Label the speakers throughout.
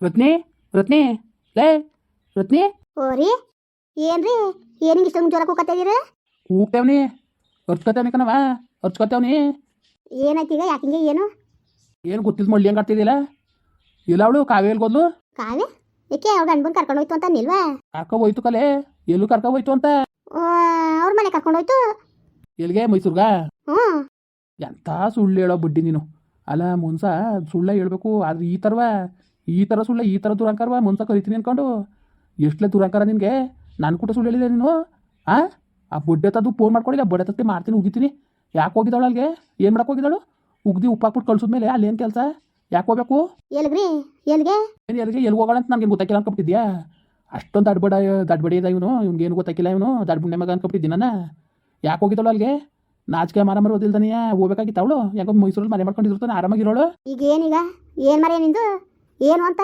Speaker 1: ರತ್ನಿ ರತ್ನಿ ಲೇ ರತ್ನಿ
Speaker 2: ಓರಿ ಏನ್ರಿ ಏನಿಗೆ ಇಷ್ಟೊಂದು ಜೋರ ಕೂಕತ್ತಿದ್ದೀರ?
Speaker 1: ಕೂಗ್ತೇವ್ನಿ ಅರ್ಚ್ಕೊತೇವ್ನಿ ಕಣವ ಅರ್ಚ್ಕೊತೇವ್ನಿ.
Speaker 2: ಏನಾಯ್ತೀಗ ಯಾಕಿಂಗೆ ಏನು
Speaker 1: ಏನು ಗೊತ್ತಿಲ್ಲ ಮಳ್ಳಿ ಹಂಗೆ ಆಡ್ತಿದ್ದಿಲ್ಲ. ಇಲ್ಲ ಅವಳು ಕಾವ್ಯ ಎಲ್ಗೋದ್ಲು?
Speaker 2: ಕಾವ್ಯ ಏಕೆ ಅವ್ರ ಗಂಡ ಬಂದು ಕರ್ಕೊಂಡು ಹೋಯ್ತು ಅಂತ ನಿಲ್ವಾ?
Speaker 1: ಕರ್ಕೊ ಹೋಯ್ತು ಕಲೆ. ಎಲ್ಲೂ ಕರ್ಕೊ ಹೋಯ್ತು ಅಂತ?
Speaker 2: ಅವ್ರ ಮನೆ ಕರ್ಕೊಂಡು ಹೋಯ್ತು.
Speaker 1: ಎಲ್ಲಿಗೆ? ಮೈಸೂರ್ಗ?
Speaker 2: ಹ್ಞೂ
Speaker 1: ಎಂಥ ಸುಳ್ಳು ಹೇಳೋ ಬಡ್ಡಿ ನೀನು. ಅಲ್ಲ ಮುನ್ಸ ಸುಳ್ಳ ಹೇಳ್ಬೇಕು, ಆದ್ರೆ ಈ ಥರ ಸುಳ್ಳ ಈ ಥರ ದುರಂಕಾರವ ಮುನ್ಸ ಕರಿತೀನಿ ಅನ್ಕೊಂಡು ಎಷ್ಟಲೇ ದುರಂಕಾರ ನಿನಗೆ. ನಾನು ಕೂಡ ಸುಳ್ಳು ಹೇಳಿದೆ ನೀನು. ಆ ಬಡ್ಡೆ ತದ್ದು ಫೋನ್ ಮಾಡ್ಕೊಂಡಿಲ್ಲ, ಬಡ್ಡೆ ತತ್ತಿ ಮಾಡ್ತೀನಿ ಉಗಿತೀನಿ. ಯಾಕೆ ಹೋಗಿದ್ದಾಳು ಅಲ್ಲಿಗೆ? ಏನು ಮಾಡಕ್ಕೆ ಹೋಗಿದ್ದಾಳು? ಉಗ್ದಿ ಉಪ್ಪಾಕ್ಬಿಟ್ಟು ಕಳ್ಸಿದ್ಮೇಲೆ ಅಲ್ಲೇನು ಕೆಲಸ? ಯಾಕೆ ಹೋಗ್ಬೇಕು?
Speaker 2: ಎಲ್ಗ್ರಿ ಎಲ್ಗೆ
Speaker 1: ಏನು ಎಲ್ಲಿ ಹೋಗೋಣ ಅಂತ ನನಗೆ ಗೊತ್ತಾಗಿಲ್ಲ ಅನ್ಕೊಬಿಟ್ಟಿದ್ಯಾ? ಅಷ್ಟೊಂದು ದಡ್ಬಡಿ ಇದೆ ಇವನು. ಏನು ಗೊತ್ತಾಗಿಲ್ಲ ಇವನು ದಡ್ಬುಣ್ಣೆ ಮಗ ಅನ್ಕೊಬಿಟ್ಟಿದ್ದೀನಿ ನಾನು. ಯಾಕೆ ಹೋಗಿದ್ದಾಳು ಅಲ್ಲಿಗೆ? ನಾಚಿಕೆ ಮಾರ ಓದಿಲ್ದಾನೆಯ ಹೋಗ್ಬೇಕಾಗಿತ್ತು ಅವಳು. ಯಾಕೋ ಮೈಸೂರಲ್ಲಿ ಮನೆ ಮಾಡ್ಕೊಂಡಿರ್ತಾನೆ ಆರಾಮಾಗಿರೋಳು.
Speaker 2: ಈಗ ಏನು ಮರ ನಿಂದು ಏನು ಅಂತ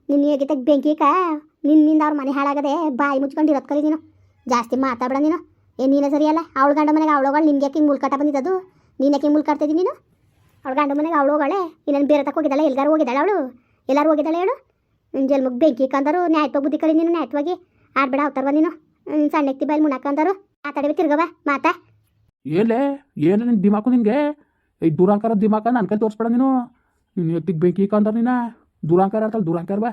Speaker 2: ನಿನ್ನ ಹೇಗಿದ್ದಾಗ ಬೆಂಕಿಕ ನಿನ್ನಿಂದ ಅವ್ರ ಮನೆ ಹಾಳಾಗದೆ ಬಾಯಿ ಮುಚ್ಕೊಂಡಿರೋದು ಕಲಿ ನೀನು. ಜಾಸ್ತಿ ಮಾತಾಡ ನೀನು. ನೀನೇ ಸರಿಯಲ್ಲ. ಅವಳ ಗಂಡ ಮನೆಗೆ ಅವಳೋಗಳು ನಿನ್ಗೆ ಯಾಕೆ ಹಿಂಗೆ ಮುಲ್ಕಾಟ ಬಂದಿದ್ದು? ನೀನು ಯಾಕೆ ಹಿಂಗೆ ಮುಲ್ಕಾಡ್ತಿದ್ದೀನಿ ನೀನು? ಅವಳ ಗಂಡ ಮನೆಗೆ ಅವಳೋಗಳೇ ಇನ್ನೇನು ಬೇರೆ ತಕ್ಕ ಹೋಗಿದ್ದಾಳೆ? ಎಲ್ಗಾರು ಹೋಗಿದ್ದಾಳೆ ಅವಳು? ಎಲ್ಲರೂ ಹೋಗಿದ್ದಾಳೆ ಹೇಳು? ನಿನ್ನ ಜಲ್ಮುಗ್ ಬೆಂಕಿ ಕಂದರು ನ್ಯಾಯತ್ವಾಗಿ ಬುದ್ಧಿ ಕಲಿ ನೀನು. ನ್ಯಾಯತ್ವಾಗಿ ಆಡ್ಬೇಡ ಅವತಾರವ ನೀನು. ಸಣ್ಣಕ್ತಿ ಬಾಯಲ್ಲಿ ಮುಣಾಕಂದರು ಮಾತಾಡಬೇಕು ತಿರ್ಗವ ಮಾತಾ.
Speaker 1: ಏನೇ ನಿನ್ನ ದಿಮಾಕು ನಿನಗೆ? ಈ ದುರಾಂಕಾರ ದಿಮಾಕ ನನ್ನ ಕೈ ತೋರಿಸ್ಬೇಡ ನೀನು. ನೀನು ಎತ್ತಿಗೆ ಬೆಂಕಿ ಕಂದ್ರೆ ನೀನು ದುರಾಂಕಾರ ಆಡ್ತಾಳೆ. ದುರಾಂಕಾರ ಬಾ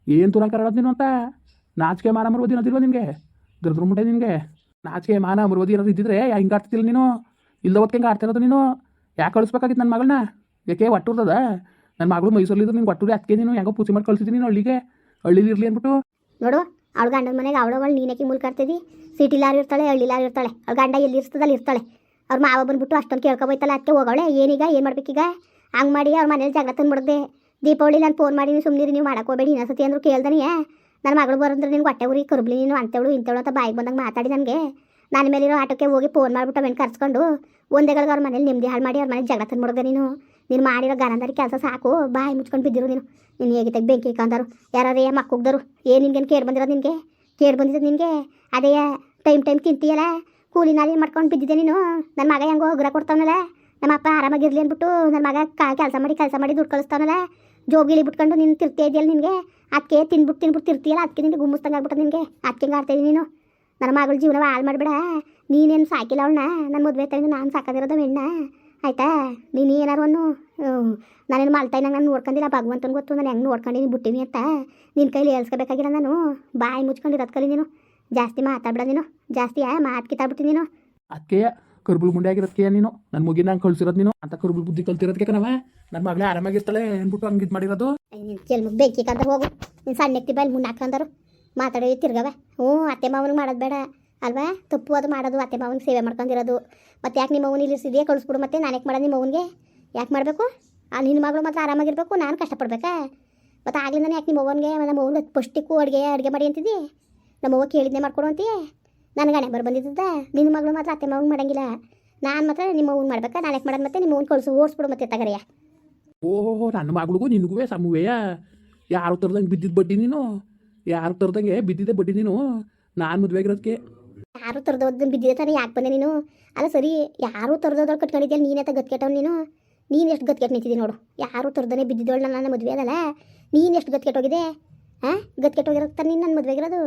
Speaker 1: ಏನು ದುರಾಂಕಾರ ಆಡೋದು ನೀನು ಅಂತ? ನಾಚಿಕೆ ಮಾನ ಮರುವದಿ ಅನ್ನೋದಿಲ್ವ ನಿನಗೆ? ದರ್ದ್ರ ಮುಂಡೆ ನಿನಗೆ ನಾಚಿಕೆ ಮಾನ ಮರುವದಿ ಏನಾದ್ರು ಇದ್ದಿದ್ರೆ ಹಿಂಗೆ ಆಡ್ತಿಲ್ಲ ನೀನು. ಇಲ್ಲ ಹೊತ್ತು ಹೆಂಗೆ ಆಡ್ತಿರೋದು ನೀನು? ಯಾಕೆ ಕಳಿಸ್ಬೇಕಾಗಿತ್ತು ನನ್ನ ಮಗಳನ್ನ? ಯಾಕೆ ಒಟ್ಟುರ್ತದ? ನನ್ನ ಮಗಳು ಮೈಸೂರಲ್ಲಿದ್ದು ನಿನ್ಗೆ ಒಟ್ಟೂರಿ ಅದಕ್ಕೆ ನೀನು ಹೆಂಗೋ ಪೂಜೆ ಮಾಡಿ ಕಳಿಸಿದ್ದೀನಿ ನೀನು ಹಳ್ಳಿಲಿ ಇರಲಿ ಅಂದ್ಬಿಟ್ಟು.
Speaker 2: ನೋಡು ಅವಳ ಗಂಡನ ಮನೆಗೆ ಅವಳಗಳು ನೀನಕ್ಕೆ ಮುಲ್ಕಾಡ್ತಿದ್ದಿ. ಸಿಟಿಲಾರು ಇರ್ತಾಳೆ, ಹಳ್ಳಿಲಾರು ಇರ್ತಾಳೆ. ಅವಳ ಗಂಡ ಎಲ್ಲಿ ಇರ್ತದಲ್ಲಿ ಇರ್ತಾಳೆ. ಅವ್ರ ಮಾವ ಬಂದ್ಬಿಟ್ಟು ಅಷ್ಟೊಂದು ಕೇಳ್ಕೊಬೋಯ್ತಲ್ಲ, ಅದಕ್ಕೆ ಹೋಗವಳೆ. ಏನೀಗ ಏನು ಮಾಡ್ಬೇಕೀಗ? ಹಂಗೆ ಮಾಡಿ ಅವ್ರ ಮನೇಲಿ ಜಗಳ ತಂದ್ಬಿಡ್ದೆ. ದೀಪಾವಳಿ ನಾನು ಫೋನ್ ಮಾಡಿ ಸುಮ್ಮನಿರಿ, ನೀವು ಮಾಡಕ್ಕೆ ಹೋಗಬೇಡಿ ಇನ್ನೊಂದ್ಸತಿ ಅಂದ್ರು ಕೇಳ್ದನಿಯೇ. ನನ್ನ ಮಗಳು ಬರಂದ್ರೆ ನಿನ್ಗೆ ಹೊಟ್ಟೆ ಊರಿ ಕರ್ಬ್ಲಿ ನೀನು ಅಂತೇಳು ಇಂತೇಳು ಅಂತ ಬಾಯಿಗೆ ಬಂದಂಗೆ ಮಾತಾಡಿ ನನಗೆ. ನನ್ನ ಮೇಲಿರೋ ಆಟೋಕ್ಕೆ ಹೋಗಿ ಫೋನ್ ಮಾಡಿಬಿಟ್ಟು ಅವೇನು ಕರ್ಸ್ಕೊಂಡು ಒಂದೇಗಳಿಗೆ ಅವ್ರ ಮನೇಲಿ ನೆಮ್ಮದಿ ಹಾಳು ಮಾಡಿ ಅವ್ರ ಮನೇಲಿ ಜಗಳ ತಂದ್ಬಿಡ್ದೆ ನೀನು. ನೀನು ಮಾಡಿರೋ ಗರಂದಾರಿ ಕೆಲಸ ಸಾಕು. ಬಾಯಿ ಮುಚ್ಕೊಂಡು ಬಿದ್ದಿರು ನೀನು. ನೀನು ಹೇಗಿದ್ದಾಗ ಬೆಂಕಿ ಕಂದರು ಯಾರೇ ಮಕ್ಕಳಿದ್ರು ಏನು ನಿನ್ಗೇನು ಕೇಳಿ ಬಂದಿರೋದು? ನಿನಗೆ ಕೇಳಿ ಬಂದಿರೋದು ನಿನಗೆ ಅದೇ ಟೈಮ್ ತಿಂತೀಯಲ್ಲ. ಕೂಲಿ ನಾಲಿ ಮಾಡ್ಕೊಂಡು ಬಿದ್ದಿದ್ದೆ ನೀನು. ನನ್ನ ಮಗ ಹೆಂಗೋ ಉಗ್ರ ಕೊಡ್ತಾವನಲ್ಲ, ನಮ್ಮ ಅಪ್ಪ ಆರಾಮಾಗಿರ್ಲಿ ಅಂದ್ಬಿಟ್ಟು ನನ್ನ ಮಗ ಕೆಲಸ ಮಾಡಿ ದುಡ್ಡು ಕಳಿಸ್ತಾವನಲ್ಲ. ಜೋಗಿಲಿ ಬಿಟ್ಕೊಂಡು ನೀನು ತಿರ್ತಾ ಇದೆಯಲ್ಲ ನಿನಗೆ. ಅದಕ್ಕೆ ತಿನ್ಬಿಟ್ಟು ತಿರ್ತೀಯಲ್ಲ, ಅದಕ್ಕೆ ನಿನಗೆ ಗುಮ್ಮಿಸ್ದಂಗೆ ಆಗ್ಬಿಟ್ಟು ನಿನಗೆ. ಅದಕ್ಕೆ ಹಿಂಗೆ ಆಡ್ತಾಯಿದ್ದೀನಿ ನೀನು. ನನ್ನ ಮಗಳ ಜೀವನ ಹಾಳು ಮಾಡಿಬಿಡ. ನೀನೇನು ಸಾಕಿಲ್ಲ ಅವಳನ್ನ. ನನ್ನ ಮದುವೆ ತಂದು ನಾನು ಸಾಕೋದಿರೋದು ಹೆಣ್ಣ ಆಯಿತಾ? ನೀನು ಏನಾರು ನಾನೇನು ಮಲ್ತಾಯಿ ನಾನು ನೋಡ್ಕೊಂಡಿಲ್ಲ. ಭಗವಂತನ ಗೊತ್ತು ನಾನು ಹೆಂಗೆ ನೋಡ್ಕೊಂಡಿನಿ ಬಿಟ್ಟಿನಿ ಅಂತ. ನಿನ್ನ ಕೈಲಿ ಹೇಳ್ಸ್ಕೋಬೇಕಾಗಿಲ್ಲ ನಾನು. ಬಾಯಿ ಮುಚ್ಕೊಂಡಿರೋದು ಕಲಿ ನೀನು. ಜಾಸ್ತಿ ಮಾತಾಡ್ಬೇಡ ನೀನು. ಜಾಸ್ತಿ ಮಾತು ಕಿತ್ತಾಡ್ಬಿಟ್ಟು ನೀನು.
Speaker 1: ಅದಕ್ಕೆ ಕರ್ಬುಲ್ ಮುಂಡೆ ಆಗಿರೋದಕ್ಕೆ ನೀನು ನನ್ನ ಮುಗಿ ನಂಗೆ ಕಳ್ಸಿರೋದು ನೀನು ಅಂತ. ಕರ್ಬುಲ್ ಬುದ್ಧಿ ಕಲ್ತಿರೋದಕ್ಕೆ ಕಣವ ನನ್ನ ಮಗಳೇ ಆರಾಮಾಗಿರ್ತಾಳೆ ಅಂದ್ಬಿಟ್ಟು ಹಂಗೆ ಇದು ಮಾಡಿರೋದು.
Speaker 2: ನೀನು ಕೆಲ್ಮುಗ್ ಬೆಂಕಿ ಕಂದ್ರೆ ಹೋಗು. ನೀನು ಸಣ್ಣಕ್ತಿ ಬಾಯಲ್ಲಿ ಮುನ್ನಾಕಂದರು ಮಾತಾಡೋ ತಿರ್ಗವ. ಅತ್ತೆ ಮಾವನಿಗೆ ಮಾಡೋದು ಬೇಡ ಅಲ್ವಾ? ತಪ್ಪು ಅದು ಮಾಡೋದು. ಅತ್ತೆ ಮಾವನಿಗೆ ಸೇವೆ ಮಾಡ್ಕೊಂಡಿರೋದು. ಮತ್ತೆ ಯಾಕೆ ನಿಮ್ಮ ಅವ್ನು ಇಲ್ಲಿಸಿದೆಯಾ? ಕಳಿಸ್ಬಿಡು. ಮತ್ತೆ ನಾನು ಯಾಕೆ ಮಾಡೋದು? ನಿಮ್ಮ ಅವ್ನಿಗೆ ಯಾಕೆ ಮಾಡಬೇಕು? ನಿನ್ನ ಮಗಳು ಮಾತ್ರ ಆರಾಮಾಗಿರ್ಬೇಕು, ನಾನು ಕಷ್ಟಪಡ್ಬೇಕಾ? ಮತ್ತು ಆಗ್ಲಿಂದ ಯಾಕೆ ನಿಮ್ಮ ಅವ್ವನಿಗೆ ನಮ್ಮ ಅವ್ನ ಪೌಷ್ಟಿಕ್ಕು ಅಡುಗೆ ಮಾಡಿ ಅಂತಿದ್ದಿ? ನಮ್ಮ ಅವ್ವ ಕೇಳಿದ್ದೆ ಮಾಡ್ಕೊಡು ಅಂತೀಯ? ನನಗೆ ಹಣೆ ಬಂದಿದ್ದ. ನಿನ್ನ ಮಗಳು ಮಾತ್ರ ಅತ್ತೆ ಮಾವನಿಗೆ ಮಾಡೋಂಗಿಲ್ಲ. ನಾನು ಮಾತ್ರ ನಿಮ್ಮ ಅವ್ನು ಮಾಡ್ಬೇಕಾ? ನಾನು ಯಾಕೆ ಮಾಡೋದು? ಮತ್ತೆ ನಿಮ್ಮ ಅವ್ನು ಕಳಿಸು ಓಡಿಸ್ಬಿಡು ಮತ್ತೆ ತಗರೆಯ.
Speaker 1: ಓಹೋ ನನ್ನ ಮಗಳಿಗೂ ನಿನಗೂ ಸಮುವೆಯ? ಯಾರು ತರ್ದಂಗೆ ಬಿದ್ದಿದ್ದು ಬಡ್ಡಿ ನೀನು? ಯಾರು ತರ್ದಂಗೆ ಬಿದ್ದಿದ್ದೆ ಬಡ್ಡಿ ನೀನು? ನಾನು ಮದುವೆ ಆಗಿರೋದಕ್ಕೆ
Speaker 2: ಯಾರು ತರದೋದನ್ನು ಬಿದ್ದಿದೆ ತಾನೇ. ಯಾಕೆ ಬಂದೆ ನೀನು? ಅಲ್ಲ ಸರಿ, ಯಾರು ತರದೋದಳು ಕಟ್ಕೊಂಡಿದ್ಯಲ್ಲ ನೀನೇ ಗತ್ಕೆಟ್ಟವ್ ನೀನು. ನೀನು ಎಷ್ಟು ಗತ್ಕೆಟ್ಟು ನಿಂತಿದ್ದಿ ನೋಡು. ಯಾರು ತರದನೆ ಬಿದ್ದಿದ್ದವಳು ನನ್ನ ಮದುವೆ ಅದಲ್ಲ. ನೀನು ಎಷ್ಟು ಗತ್ಕೆಟ್ಟೋಗಿದೆ? ಗತ್ಕೆಟ್ಟೋಗಿರೋದು ತಾನೆ ನೀನು ನನ್ನ ಮದುವೆ ಆಗಿರೋದು.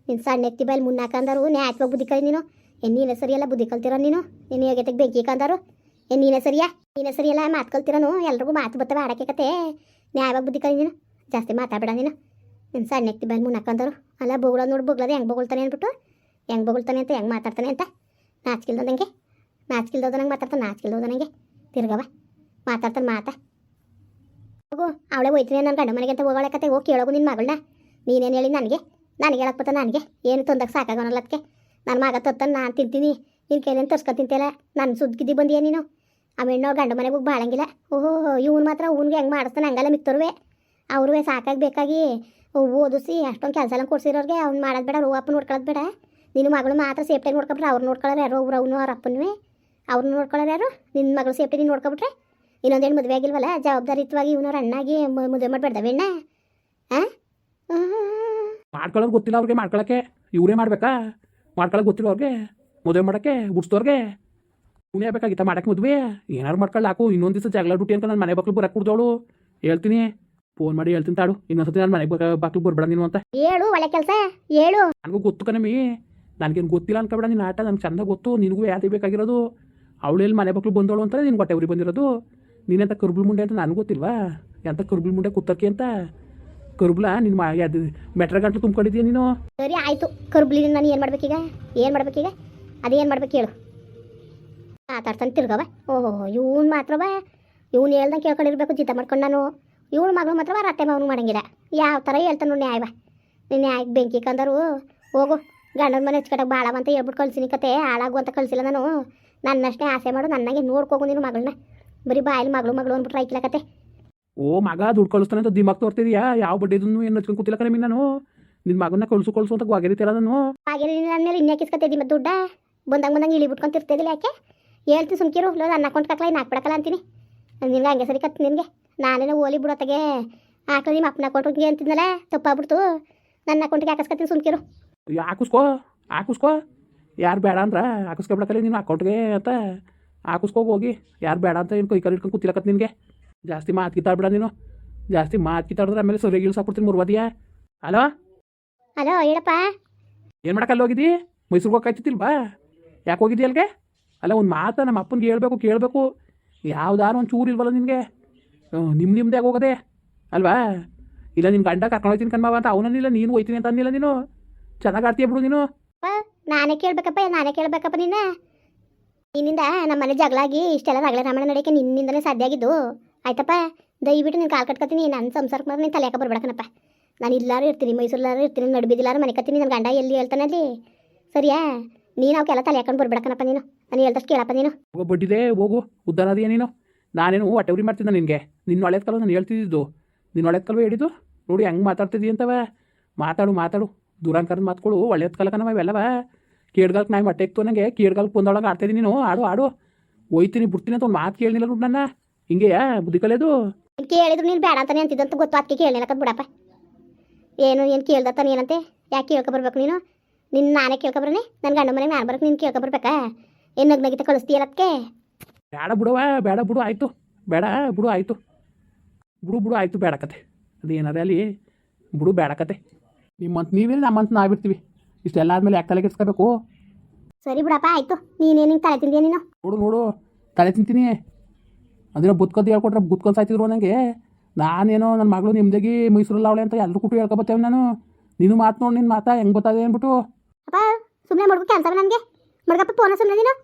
Speaker 2: ನೀನು ಸಣ್ಣ ಎತ್ತಿ ಬಾಯಲ್ಲಿ ಮುನ್ನಾಕಂದರು ನ್ಯಾಯವಾಗಿ ಬುದ್ಧಿ ಕಲಿ ನೀನು. ನೀನೇ ಸರಿಯಲ್ಲ ಬುದ್ಧಿ ಕಲ್ತಿರೋ ನೀನು. ನೀನು ಹೇಗೆ ಬೆಂಕಿ ಕಂದರು ನೀನೇ ಸರಿಯಲ್ಲ ಮಾತು ಕಲ್ತಿರೋನು. ಎಲ್ರಿಗೂ ಮಾತು ಬರ್ತವೆ ಆಡೋಕ್ಕೆ ಕತೆ. ನ್ಯಾಯವಾಗಿ ಬುದ್ಧಿ ಕಲಿ ನೀನು. ಜಾಸ್ತಿ ಮಾತಾಡಬೇಡ ನೀನು. ನೀನು ಸಣ್ಣ ಎತ್ತಿ ಬಾಯಲ್ಲಿ ಮುನ್ನಾಕಂದರು ಅಲ್ಲ ಬೊಗಳೋದು ನೋಡಿ ಬೊಗಳೋದು ಹೆಂಗೆ ಬೊಗಳ್ತಾನೆ ಅಂದ್ಬಿಟ್ಟು ಹೆಂಗೆ ಬೊಗಳ್ತಾನೆ ಅಂತ ಹೆಂಗೆ ಮಾತಾಡ್ತಾನೆ ಅಂತ. ನಾಚಿಕಿಲ್ದಂಗೆ ಮಾತಾಡ್ತಾನೆ. ನಾಚಿಕಿಲ್ದೋದಂಗೆ ತಿರ್ಗವ ಮಾತಾಡ್ತಾನೆ ಮಾತಾ. ಹೋಗು ಅವಳೇ ಹೋಯ್ತೀನಿ ನನ್ನ ಗಂಡ ಮನೆಗೆ ಅಂತ ಹೋಗೋಳೆ ಕತೆ. ಹೋಗಿ ಕೇಳೋಗು ನಿನ್ನ ಮಗಳನ್ನ. ನೀನೇನು ಹೇಳಿ ನನಗೆ ಹೇಳಕ್ಕೆ ಬತ್ತ? ನನಗೆ ಏನು ತೊಂದಾಗ ಸಾಕಾಗೋನಲ್ಲ. ಅದಕ್ಕೆ ನನ್ನ ಮಗ ತತ್ತಾನೆ ನಾನು ತಿಂತೀನಿ. ನಿನ್ನ ಕೈಲೇನು ತರ್ಸ್ಕೊಂಡು ತಿಂತಿಲ್ಲ. ನನ್ನ ಸುದ್ದಿದ್ದಿ ಬಂದಿಯೇ ನೀನು. ಆ ಹೆಣ್ಣು ಗಂಡ ಮನೆಗೆ ಹೋಗಿ ಬಾಳಂಗಿಲ್ಲ. ಓಹೋ ಇವ್ನು ಮಾತ್ರ ಅವ್ನಿಗೆ ಹೆಂಗೆ ಮಾಡಿಸ್ತಾನೆ ಹಂಗೆಲ್ಲ ಮಿಕ್ತರುವೆ. ಅವ್ರೂ ಸಾಕಾಗಿ ಬೇಕಾಗಿ ಓದಿಸಿ ಅಷ್ಟೊಂದು ಕೆಲಸ ಎಲ್ಲ ಕೊಡ್ಸಿರೋರಿಗೆ ಅವ್ನು ಮಾಡೋದು ಬೇಡ. ಅವ್ರ ಅಪ್ಪ ನೋಡ್ಕೊಳ್ಳೋದು ಬೇಡ. ನಿನ್ನ ಮಗಳು ಮಾತ್ರ ಸೇಫ್ಟಿಯಾಗಿ ನೋಡ್ಕೊಬಿಟ್ರೆ ಅವ್ರು ನೋಡ್ಕೊಳ್ಳೋರು ಯಾರು? ಅವನು ಅವ್ರ ಅಪ್ಪನೂ ಅವ್ರನ್ನ ನೋಡ್ಕೊಳ್ಳೋರು ಯಾರು? ನಿನ್ನ ಮಗಳು ಸೇಫ್ಟಿ ನೀನು ನೋಡ್ಕೊಬಿಟ್ರೆ ಇನ್ನೊಂದೇನು ಮದುವೆ ಆಗಿಲ್ವಲ್ಲ ಜವಾಬ್ದಾರಿತ್ವಾಗಿ ಇವನವ್ರ ಅಣ್ಣಾಗಿ ಮದುವೆ ಮಾಡಿಬಿಡ್ದವೆ ಹೆಣ್ಣ.
Speaker 1: ಮಾಡ್ಕೊಳ್ಳೋದು ಗೊತ್ತಿಲ್ಲ ಅವ್ರಿಗೆ. ಮಾಡ್ಕೊಳಕ್ಕೆ ಇವರೇ ಮಾಡ್ಬೇಕಾ? ಮಾಡ್ಕೊಳ್ಳೋಕೆ ಗೊತ್ತಿಲ್ಲ ಅವ್ರಿಗೆ. ಮದುವೆ ಮಾಡೋಕ್ಕೆ ಬಿಡ್ಸ್ದವ್ರಿಗೆ ಇವನೇ ಬೇಕಾಗಿತ್ತ ಮಾಡೋಕ್ಕೆ ಮದುವೆ? ಏನಾರು ಮಾಡ್ಕೊಳ್ಳಿ ಹಾಕು. ಇನ್ನೊಂದು ದಿವಸ ಜಗಳ ಡ್ಯೂಟಿ ಅಂತ ನನ್ನ ಮನೆ ಮಕ್ಕಳು ಬರಕ್ಕೆ ಕೊಡ್ದವಳು ಹೇಳ್ತೀನಿ. ಫೋನ್ ಮಾಡಿ ಹೇಳ್ತೀನಿ ತಾಡು ಇನ್ನೊಂದ್ಸತಿ ನಾನು ಮನೆಗೆ ಬಾಕ್ಲಿಗೆ ಬರ್ಬೇಡ ನೀನು ಅಂತ.
Speaker 2: ಹೇಳು ಒಳ್ಳೆ ಕೆಲಸ ಹೇಳು.
Speaker 1: ನನಗೂ ಗೊತ್ತು ಕಣಮಿ, ನನಗೇನು ಗೊತ್ತಿಲ್ಲ ಅನ್ಕೊಬೇಡ ನಿನ್ನ ಆಟ ನನಗೆ ಚಂದ ಗೊತ್ತು. ನಿನಗೂ ಯಾತಿ ಬೇಕಾಗಿರೋದು ಅವಳೆಲ್ಲಿ ಮನೆ ಬಾಕ್ಲಿಗೆ ಬಂದವಳು ಅಂತಾರೆ ನಿನ್ಗೆ ಹೊಟ್ಟೆ ಉರಿ ಬಂದಿರೋದು. ನೀನೆಂತ ಕರ್ಬುಲ್ ಮುಂಡೆ ಅಂತ ನನಗೆ ಗೊತ್ತಿಲ್ವಾ ಎಂತ ಕರ್ಬುಲ್ ಮುಂಡೆ ಕೂತಕ್ಕೆ ಅಂತ. ಕರ್ಬುಲ ನಿನ್ನ ಅದು ಮೆಟ್ರ ಗಂಟಲು ತುಂಬ್ಕೊಂಡಿದ್ದೀಯ ನೀನು.
Speaker 2: ಸರಿ ಆಯಿತು ಕರ್ಬ್ಲಿ ನಾನು ಏನು ಮಾಡ್ಬೇಕೀಗ ಏನು ಮಾಡ್ಬೇಕೀಗ ಅದೇನು ಮಾಡ್ಬೇಕು ಹೇಳು. ಮಾತಾಡ್ತಾನೆ ತಿರ್ಗವ. ಓಹೋ ಇವ್ನು ಮಾತ್ರವ ಇವ್ನು ಹೇಳ್ದಂಗೆ ಕೇಳ್ಕೊಂಡಿರ್ಬೇಕು ಜಿದ್ದ ಮಾಡ್ಕೊಂಡು ನಾನು. ಇವಳು ಮಗಳು ಮಾತ್ರವ ರಟ್ಟೆ ಮಾವನು ಮಾಡಂಗಿಲ್ಲ. ಯಾವ ಥರ ಹೇಳ್ತಾನು ನ್ಯಾಯವ. ನಿನ್ನ ನ್ಯಾಯಕ್ಕೆ ಬೆಂಕಿ ಕಂದರು ಹೋಗು ಗಂಡನ ಮನೆ ಹೆಚ್ಕಟಾಗ ಭಾಳ ಅಂತ ಹೇಳ್ಬಿಟ್ಟು ಕಳ್ಸಿನಿ ಕತೆ ಹಾಳಾಗು ಅಂತ ಕಳಿಸಿಲ್ಲ ನಾನು. ನನ್ನಷ್ಟೇ ಆಸೆ ಮಾಡು ನನ್ನಾಗೆ ನೋಡ್ಕೋಗು ನೀನು ಮಗಳನ್ನ. ಬರೀ ಬಾಯಲ್ಲಿ ಮಗಳು ಮಗಳು ಅಂದ್ಬಿಟ್ರೆ ಆಯ್ಕಿಲ್ಲ ಕತೆ.
Speaker 1: ಓ ಮಗ ದುಡ್ಡು ಕಳಿಸ್ತಾನೆ ಅಂತ ದಿಮಾಕ್ ತೋರ್ತಿದ್ಯಾ? ಯಾವ ಬಡ್ಡಿದನ್ನು ಏನು ಹಚ್ಕೊಂಡು ಕೂತಿಲ್ಲ ಕಣಮಿ ನಾನು. ನಿನ್ನ ಮಗನ ಕಳ್ಸು ಅಂತ ಗೋಗಿರಿತೀರ ನಾನು.
Speaker 2: ಹಾಗೆ ನನ್ನ ಮೇಲೆ ಇನ್ಯಾಕೆ ಇಸ್ಕತ್ತಿದ್ದಿ ಮತ್ತೆ ದುಡ್ಡ ಬಂದಂಗೆ ಇಳಿ ಬಿಟ್ಕೊಂತಿರ್ತಿದ್ದಿಲ್ಲ ಯಾಕೆ ಹೇಳ್ತೀನಿ ಸುಮ್ಕಿರು. ಇಲ್ಲ ನನ್ನ ಅಕೌಂಟ್ ಹಾಕ್ಲ ಇನ್ನು ಹಾಕ್ಬಿಡಕಲ್ಲ ಅಂತೀನಿ ನಿನ್ಗೆ. ಹಂಗೆ ಸರಿ ಕತ್ತು ನಿನಗೆ ನಾನೇನೋ ಓಲಿ ಬಿಡೋತ್ತಾಗೆ ಹಾಕ್ಲಿ ನಿಮ್ಮ ಅಪ್ಪನ ಅಕೌಂಟ್ಗೆ ಅಂತಿದ್ನಲ್ಲ ತಪ್ಪಾಗ್ಬಿಡ್ತು. ನನ್ನ ಅಕೌಂಟ್ಗೆ ಹಾಕಿಸ್ಕತ್ತೀನಿ ಸುಮ್ಕಿರು.
Speaker 1: ಹಾಕಿಸ್ಕೋ ಯಾರು ಬೇಡ ಅಂದ್ರೆ ಹಾಕಿಸ್ಕೊಬಿಡಕಲ್ಲ ನೀನು ಅಕೌಂಟ್ಗೆ ಅಂತ. ಹೋಗಿ ಯಾರು ಬೇಡ ಅಂತ ಏನು ಕೈ ಕಾಲು ಇಟ್ಕೊಂಡು ಕೂತಿಲಕತ್ ನಿನಗೆ. ಜಾಸ್ತಿ ಮಾತು ಕಿತ್ತಾಡ್ಬೇಡ ನೀನು. ಜಾಸ್ತಿ ಮಾತು ಕಿತ್ತಾಡಿದ್ರೆ ಆಮೇಲೆ ಸರಿಯಾಗಿ ಇಳಿಸಾಕ್ಬಿಡ್ತೀನಿ ಮುರ್ವಾದಿಯಾ. ಹಲೋ
Speaker 2: ಹಲೋ ಹೇಳಪ್ಪ.
Speaker 1: ಏನು ಮಾಡಕ್ಕಲ್ಲಿ ಹೋಗಿದ್ದಿ? ಮೈಸೂರಿಗೆ ಹೋಗ್ಕಾಯ್ತಿಲ್ವಾ? ಯಾಕೆ ಹೋಗಿದ್ದಿ ಅಲ್ಲಿಗೆ? ಅಲ್ಲ ಒಂದು ಮಾತು ನಮ್ಮ ಅಪ್ಪನಿಗೆ ಕೇಳಬೇಕು. ಯಾವ್ದಾರು ಒಂದು ಚೂರು ಇಲ್ವಲ್ಲ ನಿನಗೆ? ನಿಮ್ದೇ ಹೋಗೋದೆ ಅಲ್ವಾ? ಇಲ್ಲ ನಿನ್ನ ಗಂಡ ಕರ್ಕೊಂಡು ಹೋಗ್ತೀನಿ ಕಣ್ಮಾವ ಅಂತ ಅವನನ್ನಿಲ್ಲ ನೀನು ಹೋಯ್ತೀನಿ ಅಂತ ಅಂದಿಲ್ಲ ನೀನು. ಚೆನ್ನಾಗಿ ಆಡ್ತೀಯ ಬಿಡು ನೀನು.
Speaker 2: ನಾನೇ ಕೇಳಬೇಕಪ್ಪ ನಿನ್ನಿಂದ ನಮ್ಮ ಮನೆ ಜಗಳಾಗಿ ಇಷ್ಟೆಲ್ಲ ರಗಳೆ ರಾಮಣ್ಣ ನಡೆಯಕ್ಕೆ ನಿನ್ನಿಂದನೇ ಸಾಧ್ಯ ಆಗಿದ್ದು ಆಯ್ತಪ್ಪ. ದಯವಿಟ್ಟು ನೀನು ಕಾಲು ಕಟ್ಕೊತೀನಿ. ನನ್ನ ಸಂಸಾರಕ್ಕೆ ಮಾತ್ರ ನೀನು ತಲೆಯಾಕ ಬರ್ಬೇಡಕನಪ್ಪ. ನಾನು ಇಲ್ಲಾರು ಇರ್ತೀನಿ ಮೈಸೂರಲ್ಲಾರು ಇರ್ತೀನಿ ನಡುಬಿದಿಲ್ಲಾರು ಮನೆ ಕತ್ತೀನಿ. ನನ್ನ ಗಂಡ ಎಲ್ಲಿ ಹೇಳ್ತಾನೆ ಅಲ್ಲಿ ಸರಿಯಾ? ನೀನು ಅವಕ್ಕೆಲ್ಲ ತಲೆ ಹಾಕೊಂಡು ಬರ್ಬೇಡಕನಪ್ಪ ನೀನು. ನಾನು ಹೇಳ್ದಷ್ಟು ಕೇಳಪ್ಪ ನೀನು.
Speaker 1: ಹೋಗೋ ಬಡ್ಡಿದೆ ಹೋಗು ಉದ್ದಾರ ಅದೆಯಾ ನೀನು. ನಾನೇನು ಹೊಟ್ಟೆ ಉರಿ ಮಾಡ್ತಿದ್ದೆ ನಿನಗೆ. ನಿನ್ನ ಒಳ್ಳೆದ ಕಲ್ವ ನಾನು ಹೇಳ್ತಿದ್ದು. ನಿನ್ನ ಒಳ್ಳೆದ ಕಲ್ವ ಹೇಳಿದ್ದು ನೋಡಿ ಹೆಂಗೆ ಮಾತಾಡ್ತಿದ್ದಿ ಅಂತವ. ಮಾತಾಡು ದೂರಾಂಕರದ ಮಾತುಗಳು ಒಳ್ಳೆದ ಕಲಕನವ ಇವೆಲ್ಲವ. ಕೇಡ್ಗಾಲಕ್ಕೆ ನಾನು ಹೊಟ್ಟೆ ಇತ್ತು ನನಗೆ. ಕೇಡ್ಗಾಲಕ್ಕೆ ಬಂದೊಳಗೆ ಆಡ್ತಾಯಿದ್ದೀನಿ ನೀನು. ಆಡು ಹೋಯ್ತೀನಿ ಬಿಡ್ತೀನಿ ಅಂತ ಒಂದು ಮಾತು ಕೇಳಲಿಲ್ಲ ನೋಡಿ ನನ್ನ. ಹಿಂಗೆಯಾ ಬುದ್ಧಿ ಕಲಿಯೋದು?
Speaker 2: ಕೇಳಿದ್ರು ನೀನು ಬೇಡ ಅಂತಾನೆ ಅಂತಿದ್ದಂತ ಗೊತ್ತು. ಅದಕ್ಕೆ ಕೇಳಲಿಲ್ಲಕತ್ ಬಿಡಪ್ಪ. ಏನು ಕೇಳ್ದತ್ತಾನೆ ಏನಂತೆ? ಯಾಕೆ ಕೇಳ್ಕೊಬರ್ಬೇಕು ನೀನು? ನಾನೇ ಕೇಳ್ಕೊಬರ್ನಿ? ನನ್ನ ಗಂಡ ಮನೆಗೆ ನಾನು ಬರೋಕೆ ನೀನು ಕೇಳ್ಕೊಬರ್ಬೇಕಾ? ಏನು ನಗ್ನಗಿತ ಕಳಿಸ್ತೀಯಲ್ಲ ಅದಕ್ಕೆ?
Speaker 1: ಬೇಡ ಬಿಡು ಆಯಿತು. ಬಿಡು ಆಯಿತು ಬೇಡ ಕತೆ. ಅದು ಏನಾರ ಅಲ್ಲಿ ಬಿಡು ಬೇಡ ಕತೆ. ನಿಮ್ಮಂತ ನೀವೇ ನಮ್ಮಂತ ನಾವಿರ್ತೀವಿ. ಇಷ್ಟೆಲ್ಲ ಆದಮೇಲೆ ಯಾಕೆ ತಲೆ ಕೆಡ್ಸ್ಕೋಬೇಕು?
Speaker 2: ಸರಿ ಬಿಡಪ್ಪ ಆಯಿತು. ನೀನೇನು ತಲೆ ತಿಂದೀಯ ನೀನು?
Speaker 1: ನೋಡು ತಲೆ ತಿಂತೀನಿ. ಅಂದರೆ ಬುತ್ಕೊದ್ದು ಹೇಳ್ಕೊಟ್ರೆ ಬುತ್ಕೊಂಡು ಸಾಯ್ತಿದ್ರು ನನಗೆ. ನಾನೇನೋ ನನ್ನ ಮಗಳು ನಿಮ್ದಾಗಿ ಮೈಸೂರಲ್ಲಿ ಅವಳೆ ಅಂತ ಎಲ್ಲರೂ ಕುಟು ಹೇಳ್ಕೊಬತ್ತೇವೆ ನಾನು. ನೀನು ಮಾತು ನೋಡಿ ನಿನ್ನ ಮಾತಾ ಹೆಂಗೆ ಬರ್ತದೆ ಅಂದ್ಬಿಟ್ಟು.
Speaker 2: ಅಪ್ಪ ಸುಮ್ಮನೆ ಮಾಡ್ಬೇಕು ಕೆಲಸ ನನಗೆ ಮಡ್ಗಪ್ಪ ಫೋನ ಸುಮ್ಮನೆ ನೀನು.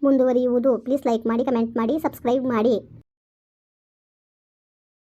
Speaker 2: ಮುಂದುವರಿಯುವುದು ಪ್ಲೀಸ್ ಲೈಕ್ ಮಾಡಿ ಕಮೆಂಟ್ ಮಾಡಿ ಸಬ್ಸ್ಕ್ರೈಬ್ ಮಾಡಿ.